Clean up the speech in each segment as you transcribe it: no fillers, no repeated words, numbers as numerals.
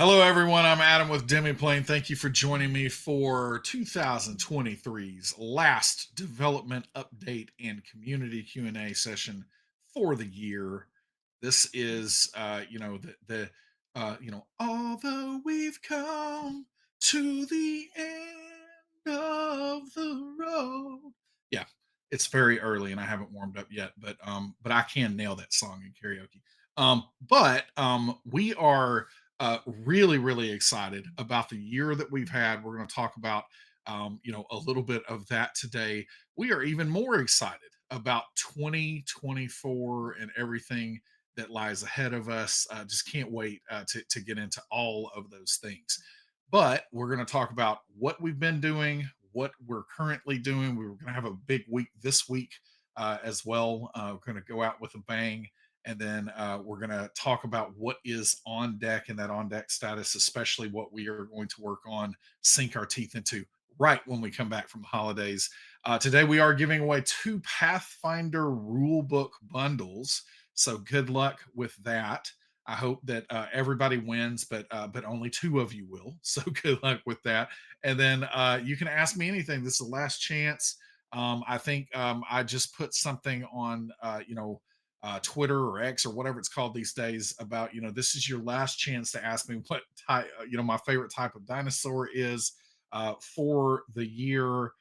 Hello, everyone. I'm Adam with Demiplane. Thank you for joining me for 2023's last development update and community Q&A session for the year. This is, although we've come to the end of the road. Yeah, it's very early and I haven't warmed up yet, but I can nail that song in karaoke. We are really, really excited about the year that we've had. We're going to talk about, a little bit of that today. We are even more excited about 2024 and everything that lies ahead of us. Just can't wait to get into all of those things. But we're going to talk about what we've been doing, what we're currently doing. We were going to have a big week this week as well. We're going to go out with a bang, and then we're going to talk about what is on deck and that on deck status, especially what we are going to work on, sink our teeth into right when we come back from the holidays. Today, we are giving away two Pathfinder rulebook bundles. So good luck with that. I hope that everybody wins, but only two of you will. So good luck with that. And then you can ask me anything. This is the last chance. I think I just put something on, Twitter or X or whatever it's called these days about, this is your last chance to ask me what type, my favorite type of dinosaur is for the year.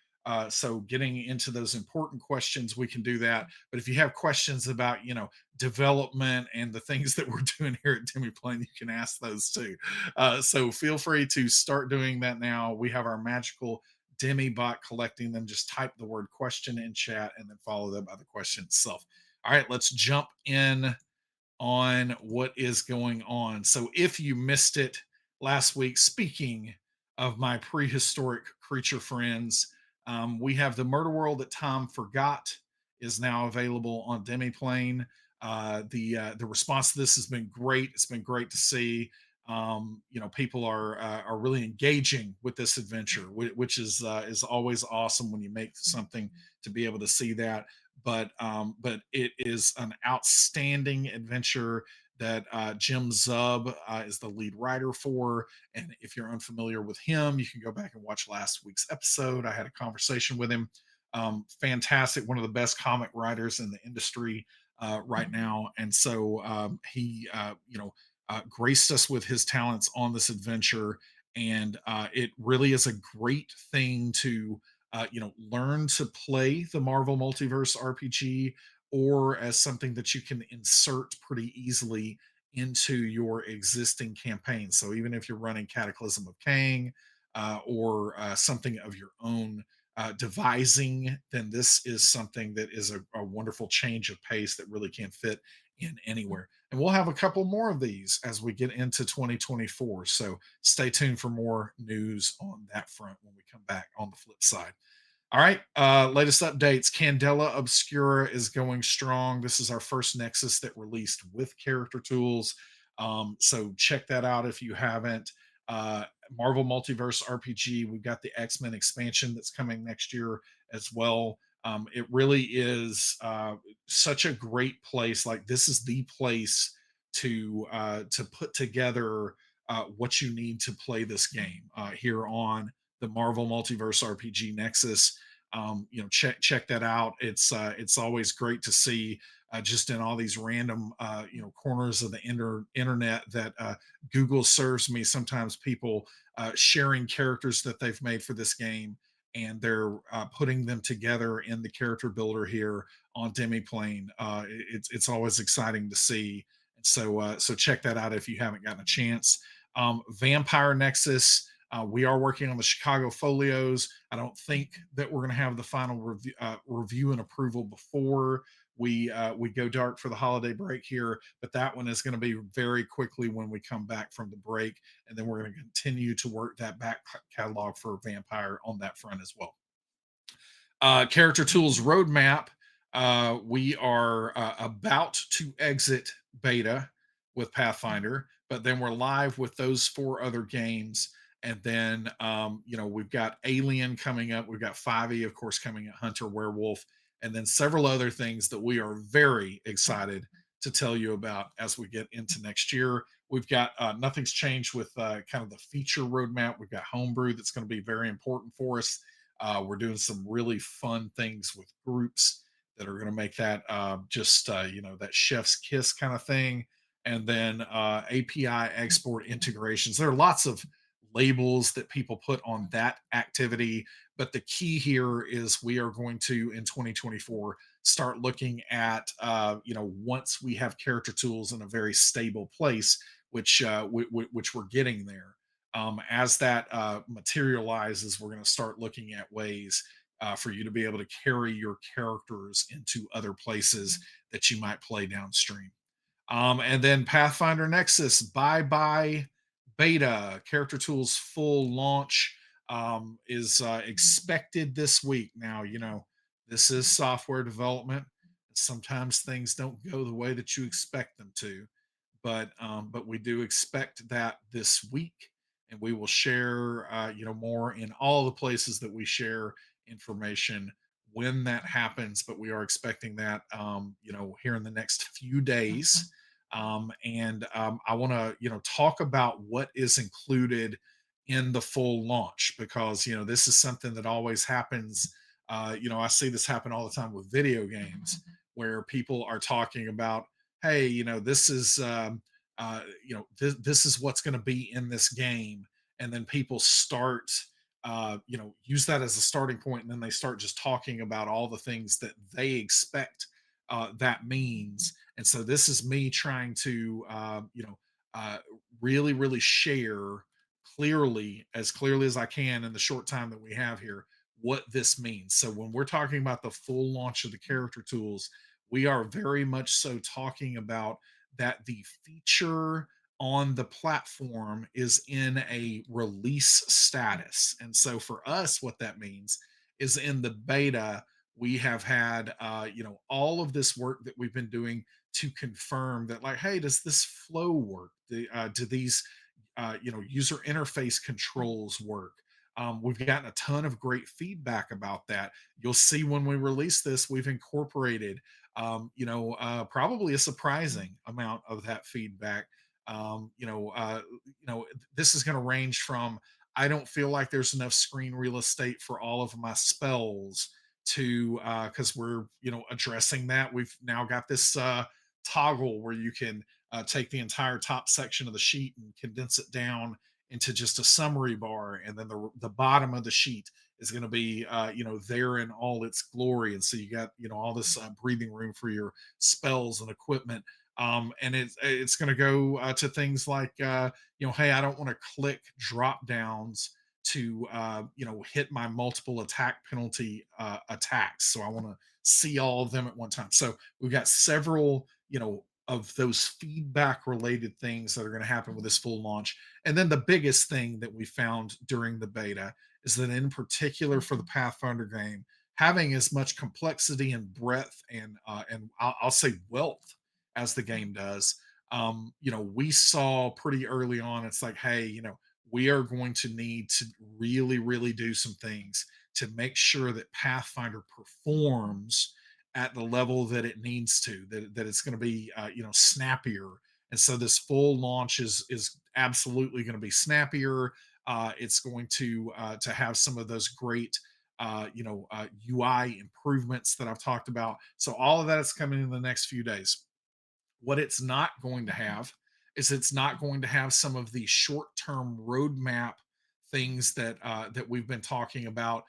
So getting into those important questions, we can do that. But if you have questions about, development and the things that we're doing here at Demiplane, you can ask those too. So feel free to start doing that now. We have our magical Demi bot collecting them. Just type the word question in chat and then follow them by the question itself. All right, let's jump in on what is going on. So, if you missed it last week, speaking of my prehistoric creature friends, we have the Murder World that Tom forgot is now available on Demiplane. The response to this has been great. It's been great to see. People are really engaging with this adventure, which is always awesome when you make something to be able to see that. But it is an outstanding adventure that Jim Zub is the lead writer for. And if you're unfamiliar with him, you can go back and watch last week's episode. I had a conversation with him. Fantastic, one of the best comic writers in the industry right now. And so he, graced us with his talents on this adventure. And it really is a great thing to learn to play the Marvel Multiverse RPG, or as something that you can insert pretty easily into your existing campaign. So even if you're running Cataclysm of Kang or something of your own devising, then this is something that is a wonderful change of pace that really can fit in anywhere. And we'll have a couple more of these as we get into 2024. So stay tuned for more news on that front when we come back on the flip side. All right. Latest updates. Candela Obscura is going strong. This is our first Nexus that released with character tools. So check that out if you haven't. Marvel Multiverse RPG. We've got the X-Men expansion that's coming next year as well. It really is such a great place. Like, this is the place to put together what you need to play this game here on the Marvel Multiverse RPG Nexus. Check that out. It's always great to see just in all these random corners of the internet that Google serves me. Sometimes people sharing characters that they've made for this game, and they're putting them together in the character builder here on Demiplane. It's always exciting to see. So check that out if you haven't gotten a chance. Vampire Nexus. We are working on the Chicago folios. I don't think that we're going to have the final review and approval before we go dark for the holiday break here, but that one is going to be very quickly when we come back from the break, and then we're going to continue to work that back catalog for Vampire on that front as well. Character tools roadmap. We are about to exit beta with Pathfinder, but then we're live with those four other games. And then, we've got Alien coming up. We've got 5e, of course, coming at Hunter Werewolf, and then several other things that we are very excited to tell you about as we get into next year. We've got nothing's changed with kind of the feature roadmap. We've got homebrew that's going to be very important for us. We're doing some really fun things with groups that are going to make that just that chef's kiss kind of thing. And then API export integrations. There are lots of labels that people put on that activity, but the key here is we are going to in 2024 start looking at once we have character tools in a very stable place, which we're getting there. As that materializes, we're going to start looking at ways for you to be able to carry your characters into other places that you might play downstream. And then Pathfinder Nexus, bye bye beta. Character Tools full launch is expected this week. Now, this is software development. Sometimes things don't go the way that you expect them to, but we do expect that this week, and we will share more in all the places that we share information when that happens. But we are expecting that here in the next few days. And I want to talk about what is included in the full launch, because this is something that always happens. I see this happen all the time with video games, where people are talking about, hey, this is this is what's going to be in this game, and then people start use that as a starting point, and then they start just talking about all the things that they expect that means. And so this is me trying to uh, really share clearly as I can in the short time that we have here what this means. So when we're talking about the full launch of the character tools, we are very much so talking about that the feature on the platform is in a release status. And so for us, what that means is in the beta, we have had all of this work that we've been doing to confirm that, like, hey, does this flow work? Do these user interface controls work? We've gotten a ton of great feedback about that. You'll see when we release this, we've incorporated probably a surprising amount of that feedback. This is going to range from, I don't feel like there's enough screen real estate for all of my spells, to because we're addressing that. We've now got this toggle where you can take the entire top section of the sheet and condense it down into just a summary bar, and then the bottom of the sheet is going to be there in all its glory. And so you got all this breathing room for your spells and equipment. And it's going to go to things like hey, I don't want to click drop downs to hit my multiple attack penalty attacks, so I want to see all of them at one time. So we've got several of those feedback related things that are going to happen with this full launch. And then the biggest thing that we found during the beta is that, in particular for the Pathfinder game, having as much complexity and breadth and I'll say wealth as the game does, we saw pretty early on, it's like, hey, we are going to need to really do some things to make sure that Pathfinder performs at the level that it needs to, that it's going to be snappier. And so this full launch is absolutely going to be snappier. It's going to have some of those great UI improvements that I've talked about. So all of that is coming in the next few days. What it's not going to have is, it's not going to have some of the short-term roadmap things that we've been talking about,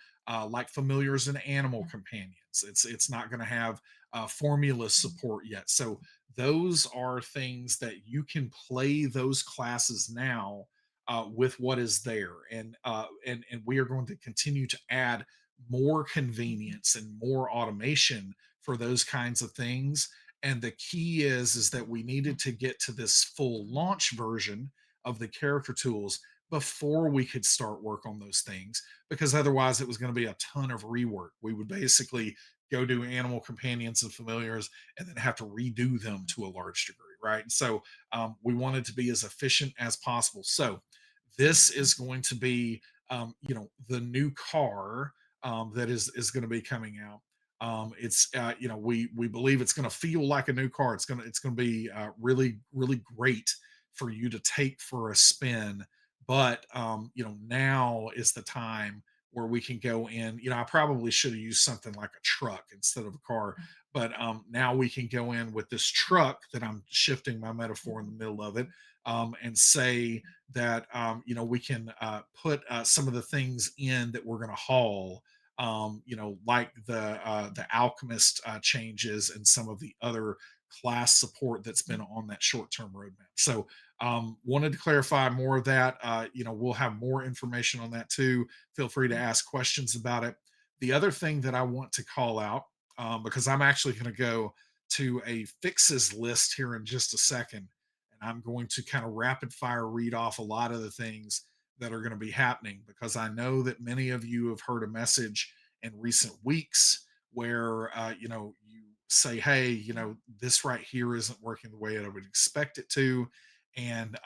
like familiars and animal companions. It's not going to have formula support yet. So those are things that you can play those classes now with what is there, and we are going to continue to add more convenience and more automation for those kinds of things. And the key is that we needed to get to this full launch version of the character tools before we could start work on those things, because otherwise it was going to be a ton of rework. We would basically go do animal companions and familiars and then have to redo them to a large degree, right? And so we wanted to be as efficient as possible. So this is going to be the new car that is going to be coming out. It's we believe it's going to feel like a new car. It's going to be really great for you to take for a spin. But now is the time where we can go in. I probably should have used something like a truck instead of a car, but now we can go in with this truck that I'm shifting my metaphor in the middle of it, and say that we can put some of the things in that we're going to haul, like the alchemist changes and some of the other class support that's been on that short-term roadmap. So wanted to clarify more of that. We'll have more information on that too. Feel free to ask questions about it. The other thing that I want to call out, because I'm actually going to go to a fixes list here in just a second, and I'm going to kind of rapid fire read off a lot of the things that are going to be happening, because I know that many of you have heard a message in recent weeks where you say, hey, this right here isn't working the way I would expect it to. And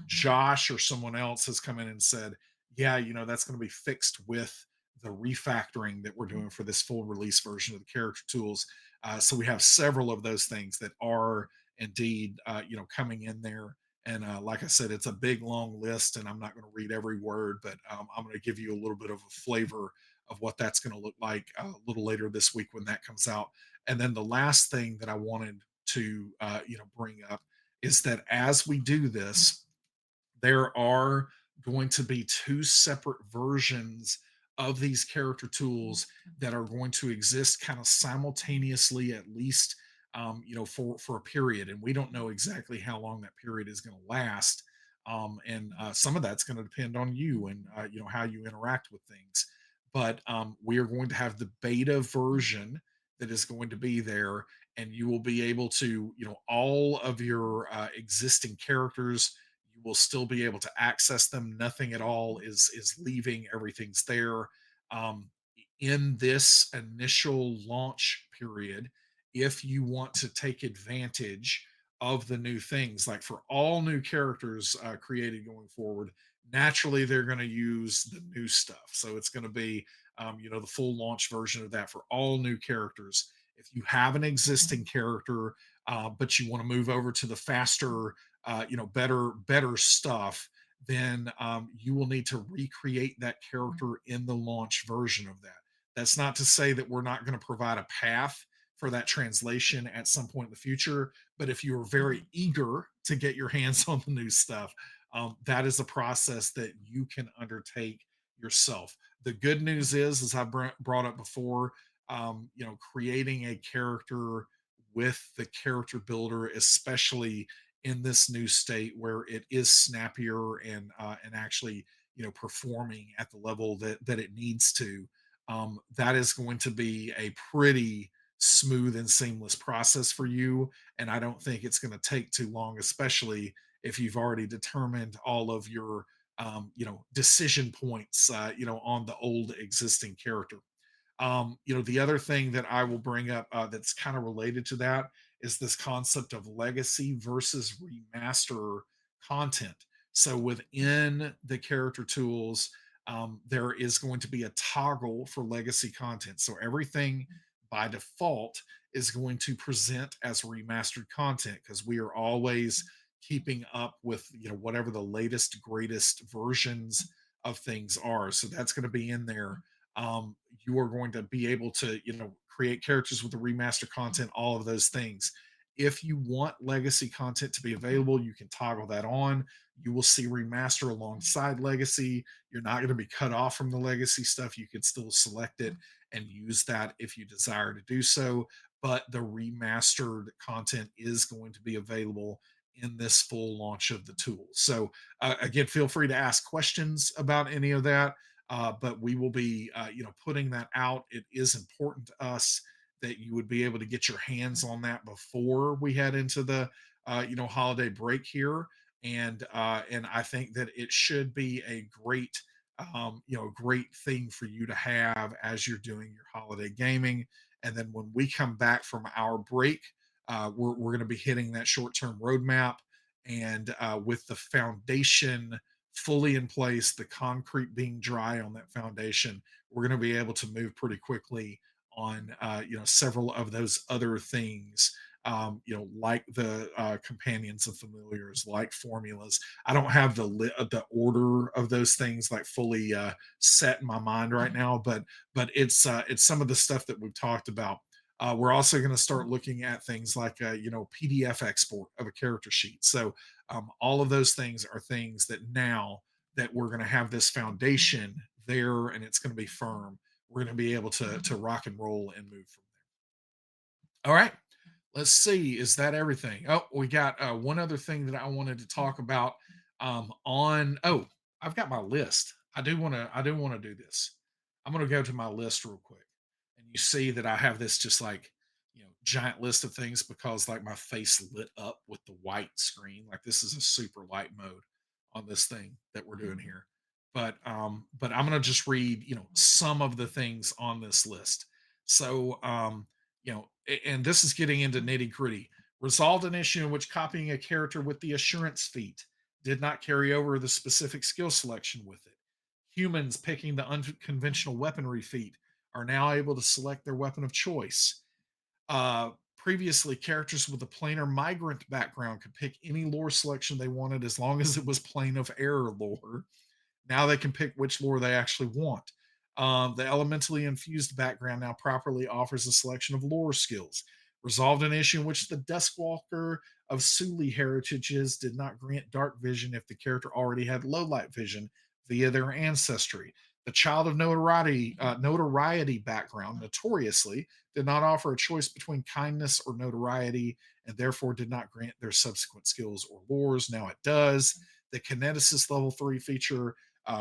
Josh or someone else has come in and said, yeah, that's going to be fixed with the refactoring that we're doing for this full release version of the character tools. So we have several of those things that are indeed coming in there. And like I said, it's a big long list, and I'm not going to read every word, but I'm going to give you a little bit of a flavor of what that's going to look like a little later this week when that comes out. And then the last thing that I wanted to bring up is that as we do this, there are going to be two separate versions of these character tools that are going to exist kind of simultaneously, at least for a period, and we don't know exactly how long that period is going to last. And some of that's going to depend on you and how you interact with things. But we are going to have the beta version that is going to be there, and you will be able to, all of your existing characters, you will still be able to access them. Nothing at all is leaving. Everything's there. um, in this initial launch period, if you want to take advantage of the new things, like for all new characters created going forward, naturally they're going to use the new stuff. So it's going to be the full launch version of that for all new characters. If you have an existing character, but you want to move over to the faster, better stuff, then you will need to recreate that character in the launch version of that. That's not to say that we're not going to provide a path for that translation at some point in the future, but if you are very eager to get your hands on the new stuff, that is a process that you can undertake yourself. The good news is, as I brought up before, creating a character with the character builder, especially in this new state where it is snappier and actually performing at the level that it needs to, that is going to be a pretty smooth and seamless process for you. And I don't think it's going to take too long, especially if you've already determined all of your decision points on the old existing character. The other thing that I will bring up that's kind of related to that is this concept of legacy versus remaster content. So within the character tools, there is going to be a toggle for legacy content. So everything by default is going to present as remastered content, because we are always keeping up with whatever the latest greatest versions of things are. So that's going to be in there. You are going to be able to create characters with the remaster content, all of those things. If you want legacy content to be available, you can toggle that on. You will see remaster alongside legacy. You're not going to be cut off from the legacy stuff. You can still select it and use that if you desire to do so, but the remastered content is going to be available in this full launch of the tool. So again, feel free to ask questions about any of that, but we will be putting that out. It is important to us that you would be able to get your hands on that before we head into the holiday break here. And I think that it should be a great thing for you to have as you're doing your holiday gaming. And then when we come back from our break, we're going to be hitting that short-term roadmap, and with the foundation fully in place, the concrete being dry on that foundation, we're going to be able to move pretty quickly on several of those other things like the companions and familiars, like formulas. I don't have the order of those things like fully set in my mind right now, but it's some of the stuff that we've talked about. We're also going to start looking at things like PDF export of a character sheet. So all of those things are things that now that we're going to have this foundation there and it's going to be firm, we're going to be able to rock and roll and move from there. All right, let's see. Is that everything? Oh, we got one other thing that I wanted to talk about. On oh, I've got my list. I do want to do this. I'm going to go to my list real quick, and you see that I have this just like giant list of things because like my face lit up with the white screen. Like this is a super light mode on this thing that we're doing here. But I'm going to just read some of the things on this list. So and this is getting into nitty gritty. Resolved an issue in which copying a character with the assurance feat did not carry over the specific skill selection with it. Humans picking the unconventional weaponry feat are now able to select their weapon of choice. Previously, characters with a planar migrant background could pick any lore selection they wanted as long as it was plane of error lore. Now they can pick which lore they actually want. The elementally infused background now properly offers a selection of lore skills. Resolved an issue in which the Duskwalker of Suli heritages did not grant dark vision if the character already had low light vision via their ancestry. The child of notoriety background notoriously did not offer a choice between kindness or notoriety and therefore did not grant their subsequent skills or lores. Now it does. The kineticist level 3 feature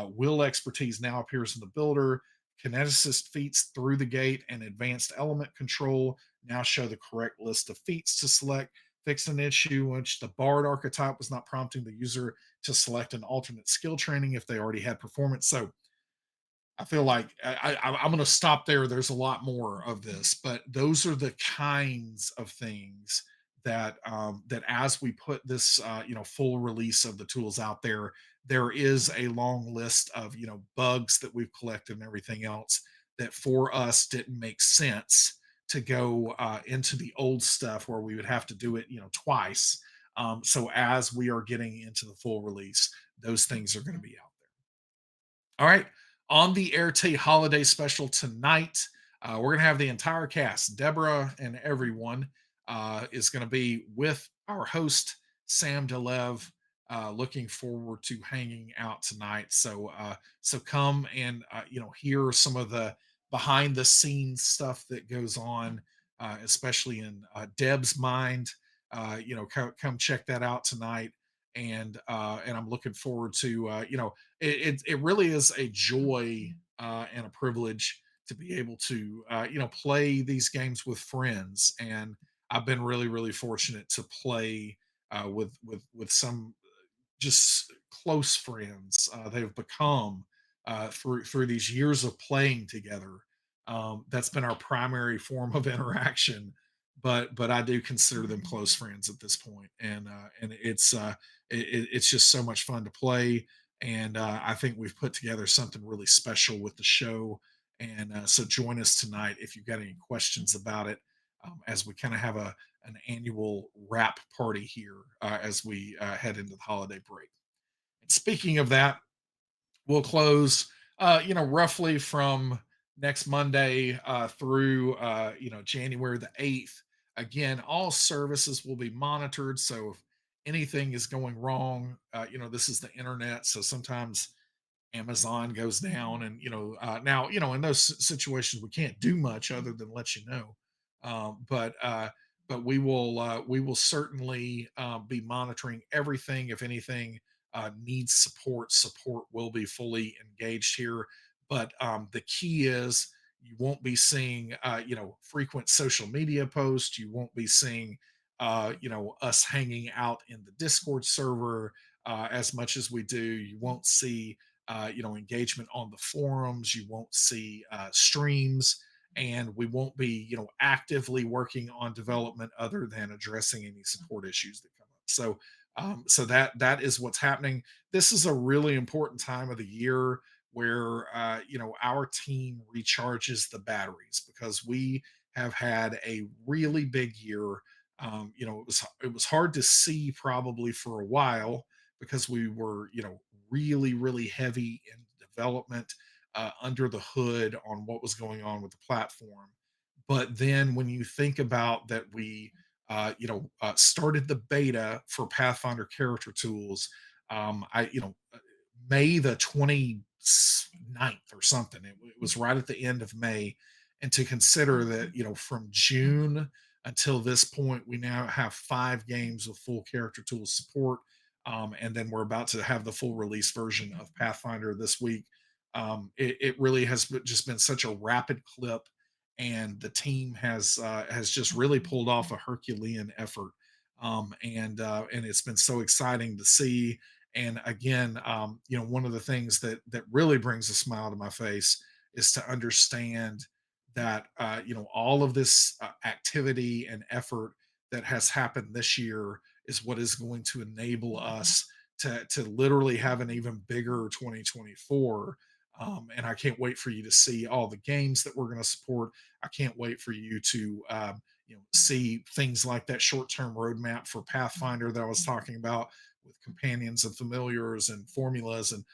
will expertise now appears in the builder. Kineticist feats through the gate and advanced element control now show the correct list of feats to select. Fixed an issue in which the bard archetype was not prompting the user to select an alternate skill training if they already had performance. So I feel like I'm going to stop there. There's a lot more of this, but those are the kinds of things that as we put this full release of the tools out there, there is a long list of bugs that we've collected and everything else that for us didn't make sense to go into the old stuff where we would have to do it twice. So as we are getting into the full release, those things are going to be out. All right. On the AirT holiday special tonight, we're going to have the entire cast. Deborah and everyone is going to be with our host, Sam Delev. Looking forward to hanging out tonight. So come and hear some of the behind the scenes stuff that goes on, especially in Deb's mind. Come check that out tonight, and I'm looking forward to it really is a joy and a privilege to be able to play these games with friends. And I've been really fortunate to play with some just close friends they've become through these years of playing together. That's been our primary form of interaction, but I do consider them close friends at this point, and it's just so much fun to play. And I think we've put together something really special with the show. And so join us tonight if you've got any questions about it, as we kind of have an annual wrap party here as we head into the holiday break. And speaking of that, we'll close, roughly from next Monday through, January the 8th. Again, all services will be monitored. So if anything is going wrong, this is the internet. So sometimes Amazon goes down, and now in those situations we can't do much other than let you know. Um, but uh, but we will certainly be monitoring everything. If anything needs support, support will be fully engaged here. But the key is you won't be seeing frequent social media posts. You won't be seeing us hanging out in the Discord server as much as we do. You won't see engagement on the forums. You won't see streams, and we won't be, actively working on development other than addressing any support issues that come up. So that is what's happening. This is a really important time of the year where our team recharges the batteries because we have had a really big year. it was hard to see probably for a while because we were really really heavy in development under the hood on what was going on with the platform. But then when you think about that, we started the beta for Pathfinder character tools. I May the 29th or something. It was right at the end of May. And to consider that, from June until this point, we now have 5 games with full character tool support. And then we're about to have the full release version of Pathfinder this week. It really has just been such a rapid clip, and the team has just really pulled off a Herculean effort. And it's been so exciting to see. And again, one of the things that really brings a smile to my face is to understand that all of this activity and effort that has happened this year is what is going to enable us to literally have an even bigger 2024. And I can't wait for you to see all the games that we're going to support. I can't wait for you to see things like that short-term roadmap for Pathfinder that I was talking about, with companions and familiars and formulas, and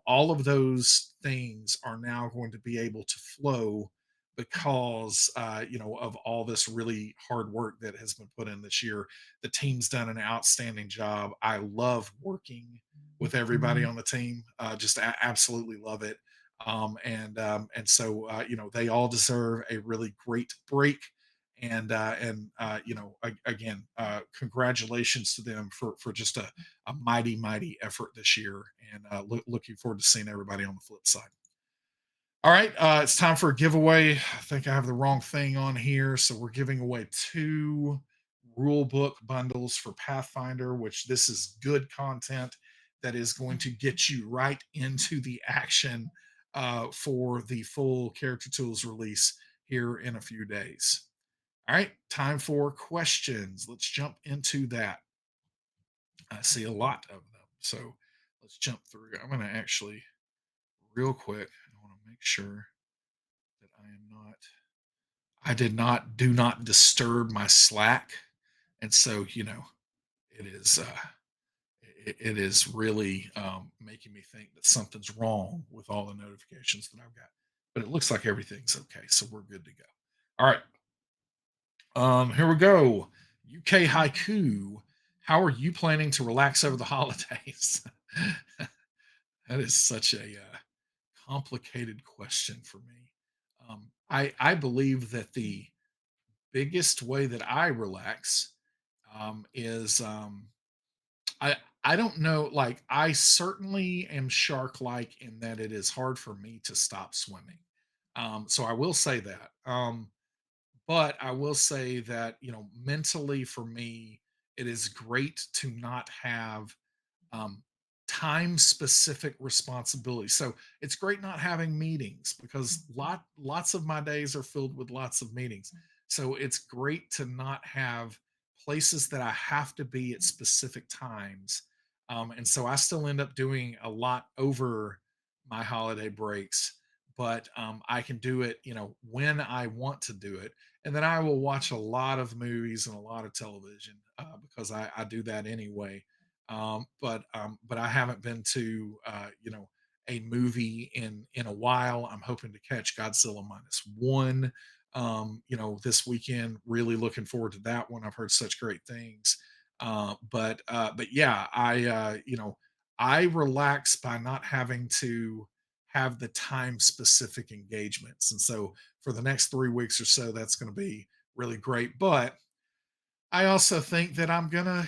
all of those things are now going to be able to flow because of all this really hard work that has been put in this year. The team's done an outstanding job. I love working with everybody on the team. Just absolutely love it. And so they all deserve a really great break. Again, congratulations to them for just a mighty mighty effort this year, and looking forward to seeing everybody on the flip side. All right, it's time for a giveaway. I think I have the wrong thing on here. So we're giving away 2 rule book bundles for Pathfinder, which this is good content that is going to get you right into the action for the full character tools release here in a few days. All right, time for questions. Let's jump into that. I see a lot of them. So let's jump through. I'm going to actually, real quick, I want to make sure that I did not, do not disturb my Slack. And so, it is, it is really making me think that something's wrong with all the notifications that I've got. But it looks like everything's okay. So we're good to go. All right. Here we go. UK haiku. How are you planning to relax over the holidays? That is such a complicated question for me. I believe that the biggest way that I relax is I I don't know. Like, I certainly am shark like in that it is hard for me to stop swimming. So I will say that. But I will say that, mentally for me, it is great to not have um, time specific responsibility. So it's great not having meetings because lots of my days are filled with lots of meetings. So it's great to not have places that I have to be at specific times. And so I still end up doing a lot over my holiday breaks, but I can do it, when I want to do it. And then I will watch a lot of movies and a lot of television because I do that anyway. But I haven't been to a movie in a while. I'm hoping to catch Godzilla minus one this weekend. Really looking forward to that one. I've heard such great things. But yeah, I relax by not having to have the time specific engagements. And so for the next 3 weeks or so, that's going to be really great. But I also think that I'm gonna,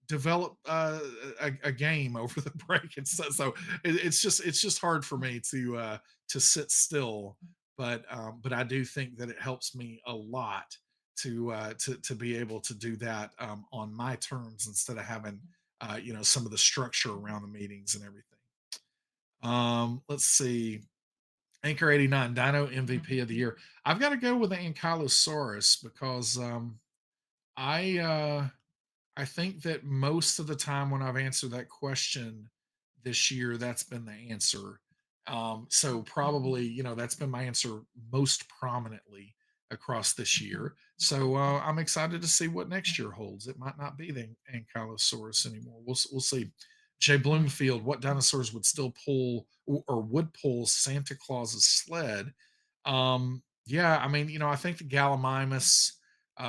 develop a game over the break, and so it's just hard for me to sit still. But I do think that it helps me a lot to be able to do that on my terms instead of having some of the structure around the meetings and everything. Let's see. Anchor 89 Dino MVP of the year. I've got to go with the Ankylosaurus because I I think that most of the time when I've answered that question this year, that's been the answer. So probably, that's been my answer most prominently. across this year. So I'm excited to see what next year holds. It might not be the Ankylosaurus anymore. We'll see. Jay Bloomfield, what dinosaurs would still pull or would pull Santa Claus's sled? Yeah, I mean, I think the Gallimimus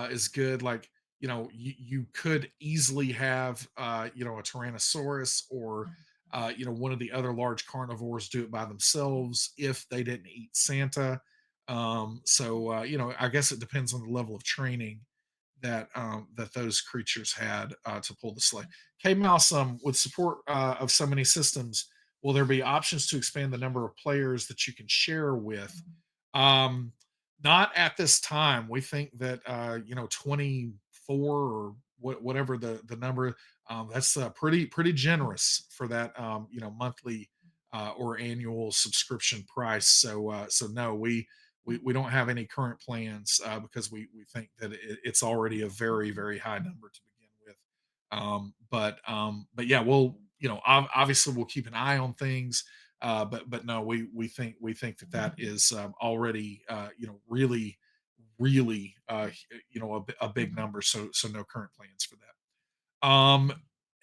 is good. Like, you could easily have, a Tyrannosaurus or, one of the other large carnivores do it by themselves if they didn't eat Santa. So I guess it depends on the level of training that those creatures had to pull the sleigh. K Mouse, with support of so many systems, will there be options to expand the number of players that you can share with? Um, Not at this time. We think that 24 or whatever the number, that's pretty generous for that monthly or annual subscription price. So no, we don't have any current plans because we think that it's already a very high number to begin with. But yeah, we'll obviously we'll keep an eye on things. But no, we think that is already really a big number. So no current plans for that.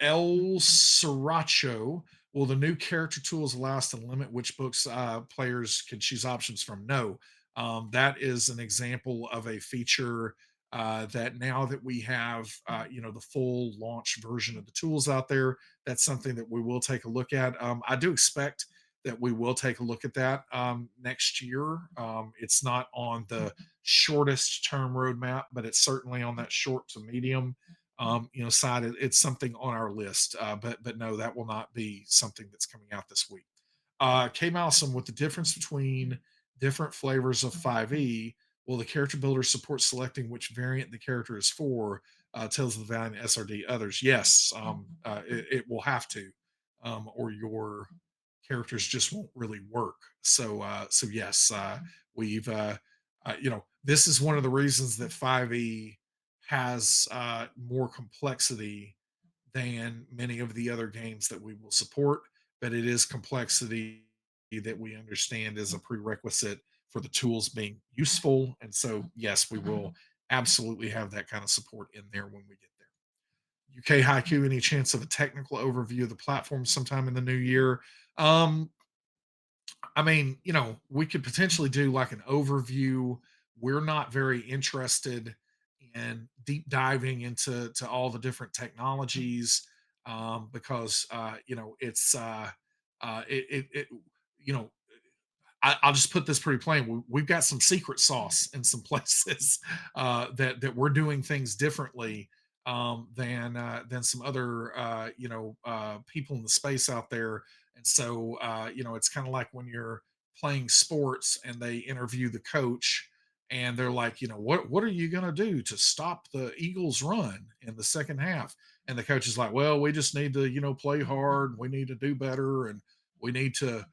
El Sriracho. Will the new character tools allow us to limit which books players can choose options from? No. That is an example of a feature that now that we have, the full launch version of the tools out there, that's something that we will take a look at. I do expect that we will take a look at that next year. It's not on the shortest term roadmap, but it's certainly on that short to medium side. It's something on our list, but no, that will not be something that's coming out this week. K Malsom, with the difference between different flavors of 5e, will the character builder support selecting which variant the character is for? Tells the Valiant SRD others. Yes, it will have to, or your characters just won't really work. So yes, we've this is one of the reasons that 5e has more complexity than many of the other games that we will support, but it is complexity that we understand is a prerequisite for the tools being useful. And so, yes, we will absolutely have that kind of support in there when we get there. UK Haiku, any chance of a technical overview of the platform sometime in the new year? Um, I mean, we could potentially do like an overview. We're not very interested in deep diving into all the different technologies because it's it you know I'll just put this pretty plain. We've got some secret sauce in some places that we're doing things differently than some other people in the space out there. And so it's kind of like when you're playing sports and they interview the coach and they're like, what are you going to do to stop the Eagles' run in the second half? And the coach is like, well, we just need to play hard. We need to do better, and we need to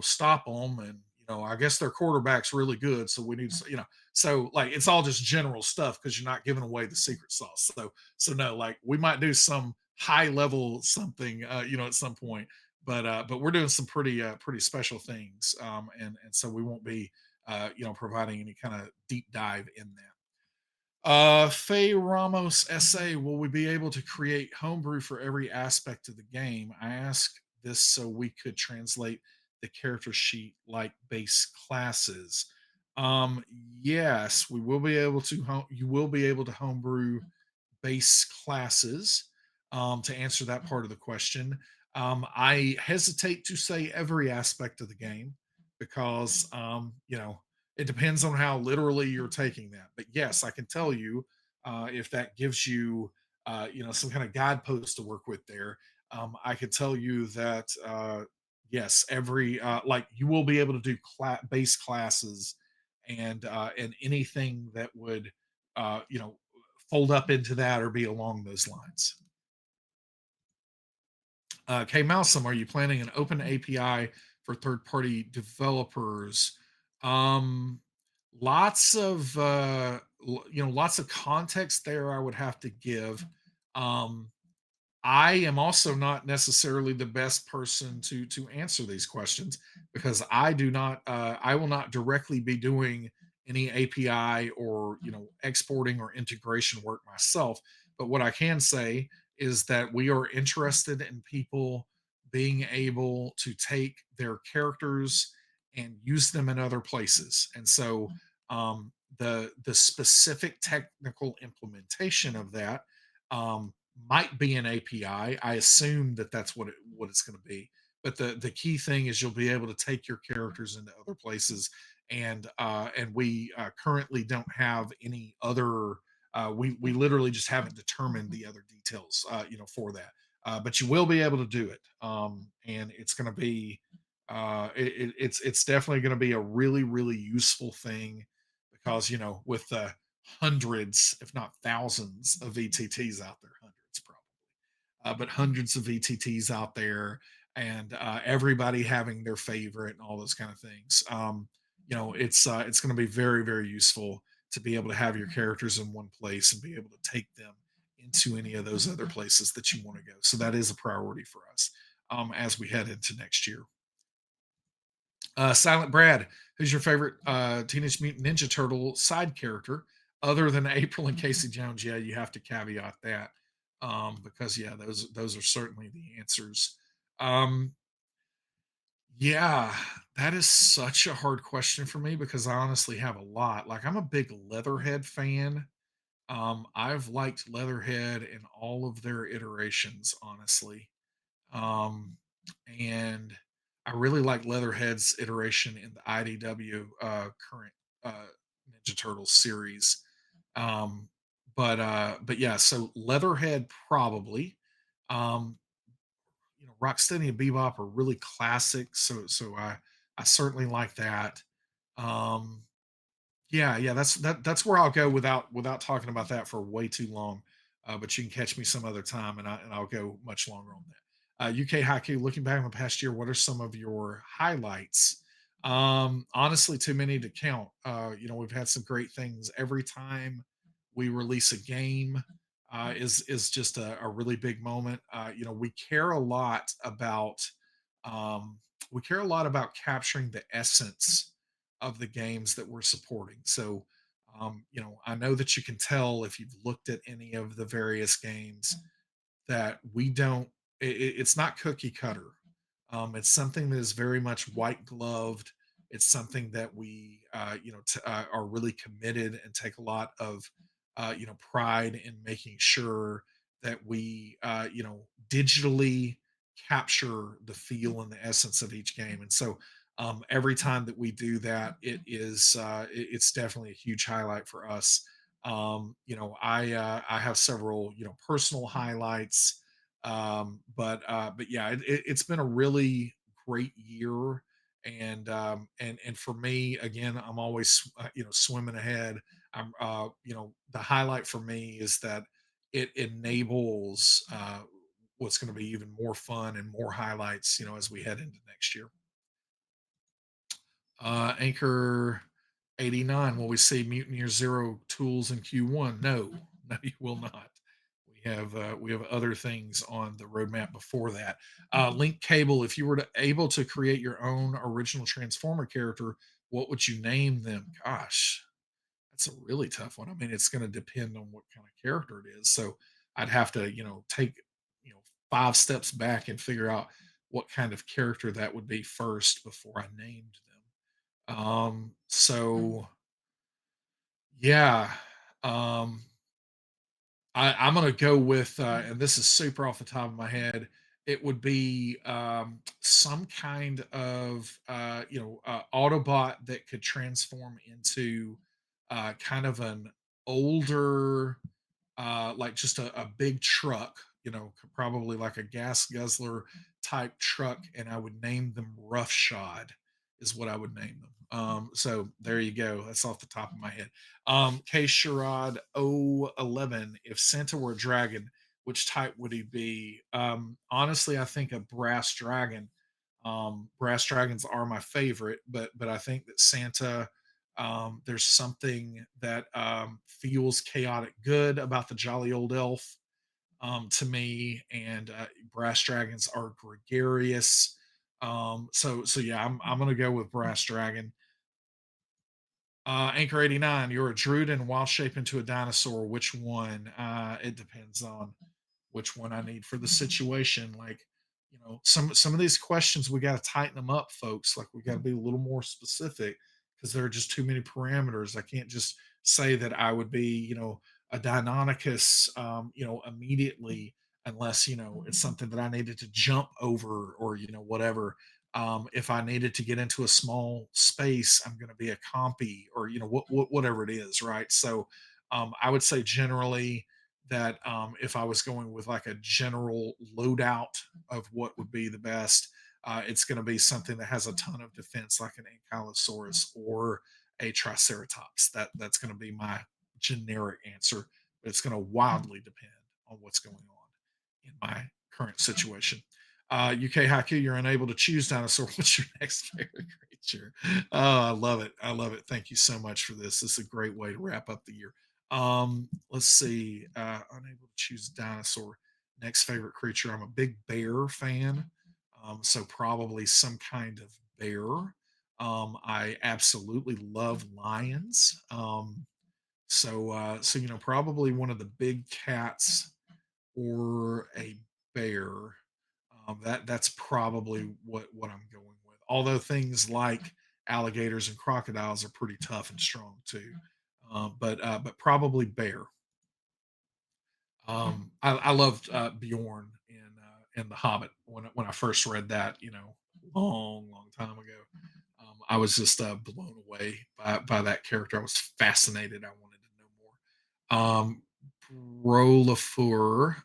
stop them. And, I guess their quarterback's really good. So we need to, so like it's all just general stuff because you're not giving away the secret sauce. So no, like we might do some high level something, at some point, but we're doing some pretty special things. And so we won't be, providing any kind of deep dive in that. Faye Ramos SA, will we be able to create homebrew for every aspect of the game? I ask this so we could translate the character sheet like base classes. Yes, we will be able to you will be able to homebrew base classes. To answer that part of the question, I hesitate to say every aspect of the game because it depends on how literally you're taking that. But yes, I can tell you if that gives you some kind of guidepost to work with there. I could tell you that yes, every like you will be able to do base classes and anything that would fold up into that or be along those lines. K Malsum, are you planning an open API for third-party developers? Um, Lots of lots of context there. I would have to give. Um, I am also not necessarily the best person to answer these questions because I do not I will not directly be doing any API or exporting or integration work myself. But what I can say is that we are interested in people being able to take their characters and use them in other places. And so the specific technical implementation of that might be an API. I assume that that's what it's going to be. But the key thing is you'll be able to take your characters into other places, and we currently don't have any other. We literally just haven't determined the other details, for that. But you will be able to do it, and it's going to be it's definitely going to be a really really useful thing because with the hundreds, if not thousands, of VTTs out there, hundreds probably, but hundreds of VTTs out there, and everybody having their favorite and all those kind of things. It's going to be very very useful to be able to have your characters in one place and be able to take them into any of those other places that you want to go. So that is a priority for us as we head into next year. Silent Brad, who's your favorite Teenage Mutant Ninja Turtle side character other than April and Casey Jones? Yeah, you have to caveat that because yeah, those are certainly the answers. Um, yeah, that is such a hard question for me because I honestly have a lot. Like I'm a big Leatherhead fan. I've liked Leatherhead in all of their iterations, honestly. Um, and I really like Leatherhead's iteration in the IDW current Ninja Turtles series. Um, but yeah, so Leatherhead probably. Um, Rocksteady and Bebop are really classic, so I certainly like that. Um, yeah, that's where I'll go without talking about that for way too long. But you can catch me some other time, and I'll go much longer on that. UK Haiku, looking back on the past year, what are some of your highlights? Honestly, too many to count. We've had some great things. Every time we release a game, is just a really big moment. We care a lot about capturing the essence of the games that we're supporting. So, I know that you can tell if you've looked at any of the various games that we don't. It's not cookie cutter. It's something that is very much white gloved. It's something that we, are really committed and take a lot of, pride in making sure that we, digitally capture the feel and the essence of each game. And so, every time that we do that, it's definitely a huge highlight for us. I have several personal highlights, but yeah, it's been a really great year, and for me again, I'm always swimming ahead. The highlight for me is that it enables what's going to be even more fun and more highlights as we head into next year. Anchor 89, will we see Mutineer Zero tools in Q1? No, no, you will not. We have other things on the roadmap before that. Link Cable, if you were able to create your own original Transformer character, what would you name them? Gosh, that's a really tough one. I mean, it's going to depend on what kind of character it is. So I'd have to, take, you know, 5 steps back and figure out what kind of character that would be first before I named them. So yeah, um, I'm gonna go with, and this is super off the top of my head. It would be some kind of Autobot that could transform into kind of an older, like just a big truck, probably like a gas guzzler type truck, and I would name them Roughshod, is what I would name them. So there you go. That's off the top of my head. K Sherrod 011. If Santa were a dragon, which type would he be? Honestly, I think a brass dragon. Brass dragons are my favorite, but I think that Santa, there's something that feels chaotic good about the jolly old elf to me, and brass dragons are gregarious. So yeah, I'm gonna go with brass dragon. Anchor 89, you're a druid and wild shape into a dinosaur. Which one? It depends on which one I need for the situation. Like, some of these questions we got to tighten them up, folks. Like, we got to be a little more specific because there are just too many parameters. I can't just say that I would be, a Deinonychus, immediately, unless it's something that I needed to jump over or whatever. If I needed to get into a small space, I'm going to be a compy or whatever it is, right? So I would say generally that if I was going with like a general loadout of what would be the best, it's going to be something that has a ton of defense, like an Ankylosaurus or a Triceratops. That's going to be my generic answer, but it's going to wildly depend on what's going on in my current situation. UK Haiku, you're unable to choose dinosaur. What's your next favorite creature? Oh, I love it. I love it. Thank you so much for this. This is a great way to wrap up the year. Let's see. Unable to choose dinosaur. Next favorite creature. I'm a big bear fan. So probably some kind of bear. I absolutely love lions. So probably one of the big cats or a bear. That's probably what I'm going with. Although things like alligators and crocodiles are pretty tough and strong too, but probably bear. I loved Bjorn in The Hobbit when I first read that, long time ago. I was just blown away by that character. I was fascinated. I wanted to know more. Bro LaFleur,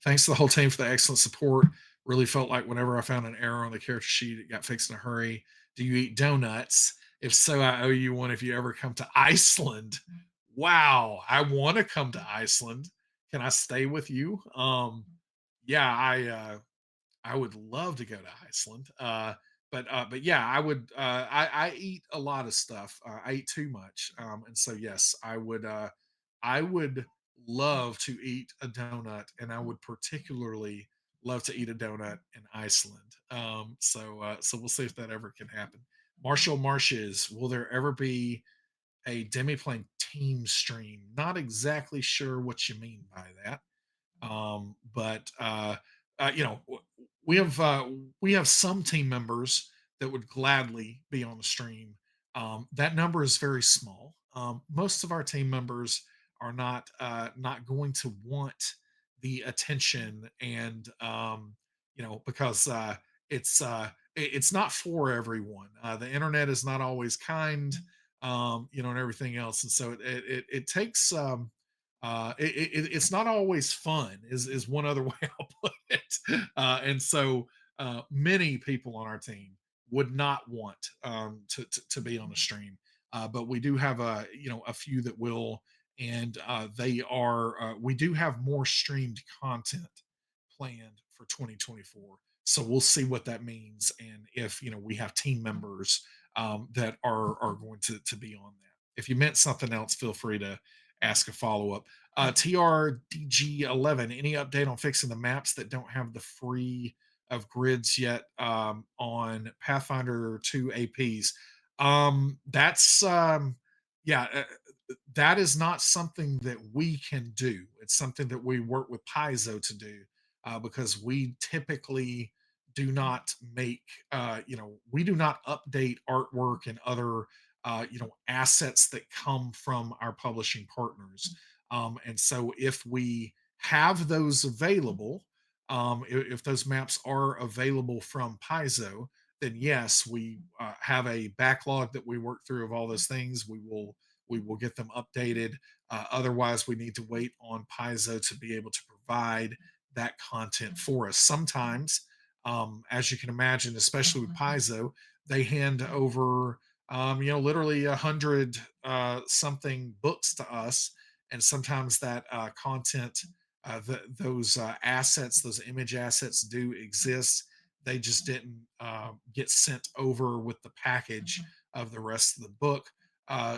thanks to the whole team for the excellent support. Really felt like whenever I found an error on the character sheet, it got fixed in a hurry. Do you eat donuts? If so, I owe you one if you ever come to Iceland. Wow, I want to come to Iceland. Can I stay with you? Yeah, I would love to go to Iceland. But yeah, I would. I eat a lot of stuff. I eat too much, and so yes, I would love to eat a donut, and I would particularly love to eat a donut in Iceland. So we'll see if that ever can happen. Marshall Marshes, will there ever be a Demiplane team stream? Not exactly sure what you mean by that. But we have some team members that would gladly be on the stream. That number is very small. Most of our team members are not going to want the attention, and because it's not for everyone. The internet is not always kind, and everything else, and so it takes. It's not always fun is one other way I'll put it. And so many people on our team would not want to be on the stream, but we do have a few that will, and they are we do have more streamed content planned for 2024. So we'll see what that means, and if we have team members that are going to be on that. If you meant something else, feel free to ask a follow up. TRDG11, any update on fixing the maps that don't have the free of grids yet on Pathfinder 2 APs? That's yeah, that is not something that we can do. It's something that we work with Paizo to do, because we typically do not make we do not update artwork and other assets that come from our publishing partners. And so if we have those available, if those maps are available from Paizo, then yes, we have a backlog that we work through of all those things. We will get them updated. Otherwise, we need to wait on Paizo to be able to provide that content for us. Sometimes, as you can imagine, especially with Paizo, they hand over literally 100 something books to us, and sometimes that content, those assets, those image assets, do exist. They just didn't get sent over with the package of the rest of the book.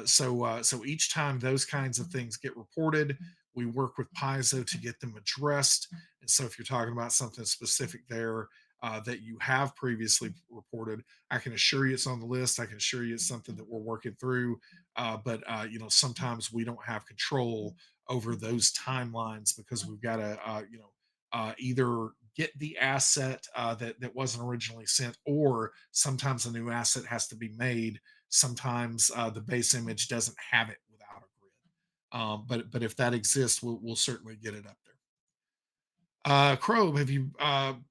So each time those kinds of things get reported, we work with Paizo to get them addressed. And so if you're talking about something specific there, that you have previously reported. I can assure you it's on the list. I can assure you it's something that we're working through. But sometimes we don't have control over those timelines because we've got to, either get the asset that wasn't originally sent, or sometimes a new asset has to be made. Sometimes the base image doesn't have it without a grid. But if that exists, we'll certainly get it up there. Crow, have you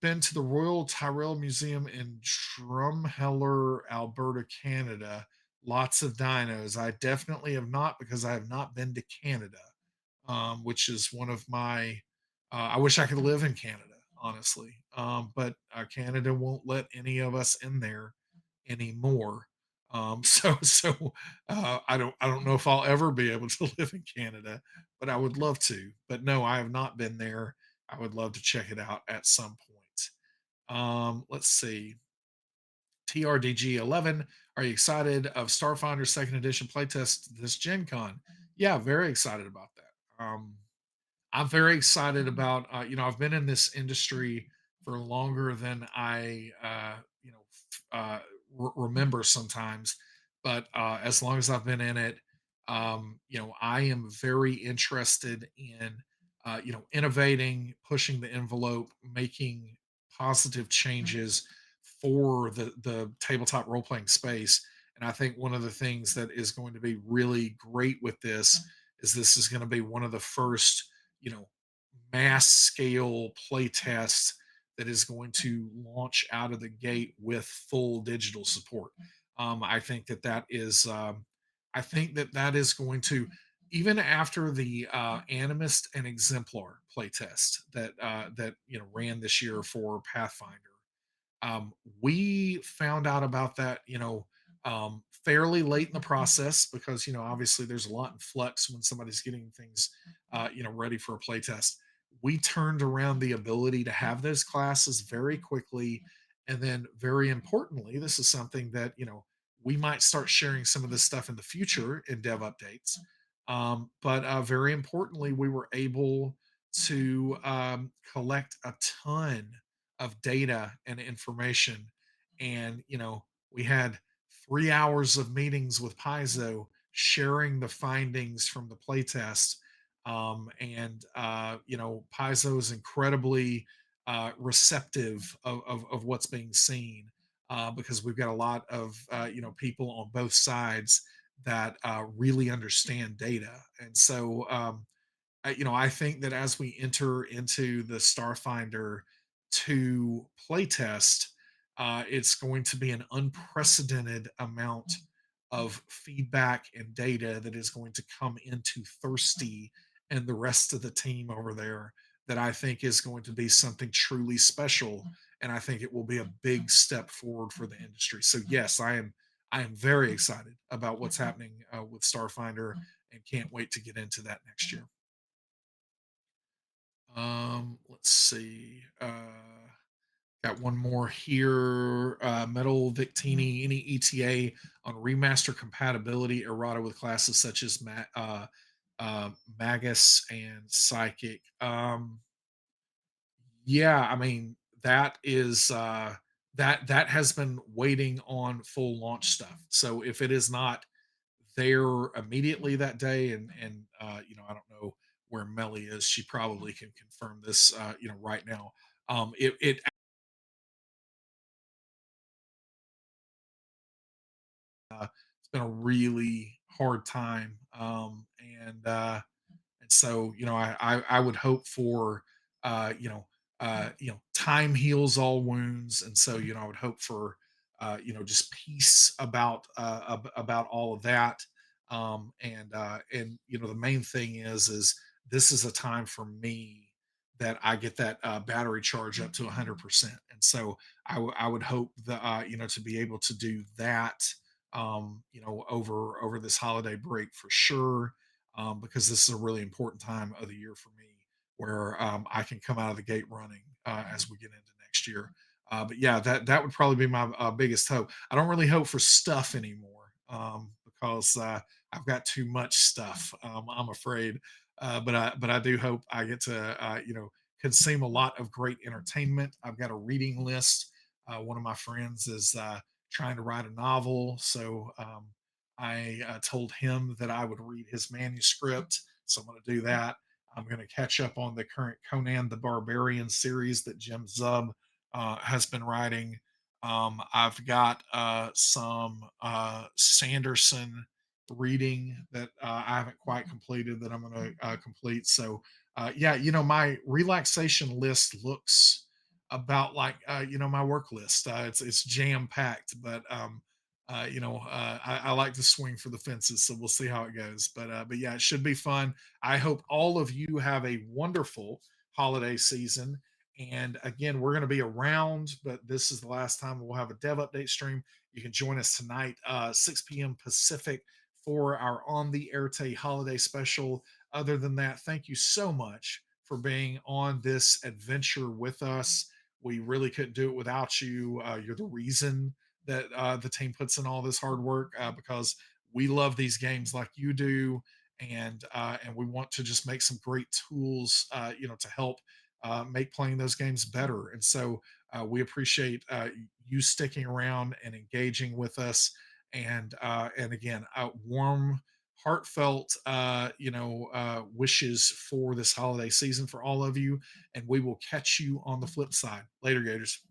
been to the Royal Tyrrell Museum in Drumheller, Alberta, Canada? Lots of dinos. I definitely have not, because I have not been to Canada, which is one of my. I wish I could live in Canada, honestly, but Canada won't let any of us in there anymore. I don't know if I'll ever be able to live in Canada, but I would love to. But no, I have not been there. I would love to check it out at some point. Let's see. TRDG 11. Are you excited of Starfinder second edition playtest this Gen Con? Yeah, very excited about that. I'm very excited about, I've been in this industry for longer than I, remember sometimes, but as long as I've been in it, I am very interested in, innovating, pushing the envelope, making positive changes for the tabletop role playing space. And I think one of the things that is going to be really great with this is going to be one of the first, you know, mass scale play tests that is going to launch out of the gate with full digital support. I think I think that is going to, even after the Animist and Exemplar playtest that ran this year for Pathfinder. Um, we found out about that, fairly late in the process, because obviously there's a lot in flux when somebody's getting things, ready for a playtest. We turned around the ability to have those classes very quickly, and then very importantly, this is something that we might start sharing some of this stuff in the future in dev updates. But very importantly, we were able to collect a ton of data and information. And, we had 3 hours of meetings with Paizo sharing the findings from the playtest. Paizo is incredibly receptive of what's being seen, because we've got a lot of, people on both sides that really understand data. And so, I think that as we enter into the Starfinder 2 playtest, it's going to be an unprecedented amount of feedback and data that is going to come into Thirsty and the rest of the team over there, that I think is going to be something truly special. And I think it will be a big step forward for the industry. So yes, I am very excited about what's happening with Starfinder, and can't wait to get into that next year. Let's see. Got one more here. Metal Victini, any ETA on remaster compatibility errata with classes such as Magus and Psychic? Yeah, I mean, that is that has been waiting on full launch stuff. So if it is not there immediately that day, and I don't know where Melly is, she probably can confirm this right now. It's been a really hard time, and so I would hope for, time heals all wounds. And so I would hope for just peace about all of that. And the main thing is this is a time for me that I get that battery charge up to 100%. And so I would hope that to be able to do that, over this holiday break for sure, because this is a really important time of the year for me, where I can come out of the gate running as we get into next year. But yeah, that would probably be my biggest hope. I don't really hope for stuff anymore, because I've got too much stuff. I'm afraid, but I do hope I get to consume a lot of great entertainment. I've got a reading list. One of my friends is trying to write a novel, so I told him that I would read his manuscript. So I'm going to do that. I'm going to catch up on the current Conan the Barbarian series that Jim Zub has been writing. I've got some Sanderson reading that I haven't quite completed that I'm going to complete. So, yeah, my relaxation list looks about like my work list. It's jam packed, but I like to swing for the fences, so we'll see how it goes. But yeah, it should be fun. I hope all of you have a wonderful holiday season. And again, we're going to be around, but this is the last time we'll have a dev update stream. You can join us tonight, 6 p.m. Pacific, for our On the Airte holiday special. Other than that, thank you so much for being on this adventure with us. We really couldn't do it without you. You're the reason that the team puts in all this hard work because we love these games like you do, and we want to just make some great tools, to help make playing those games better. And so we appreciate you sticking around and engaging with us. And again, warm, heartfelt, wishes for this holiday season for all of you. And we will catch you on the flip side. Later, Gators.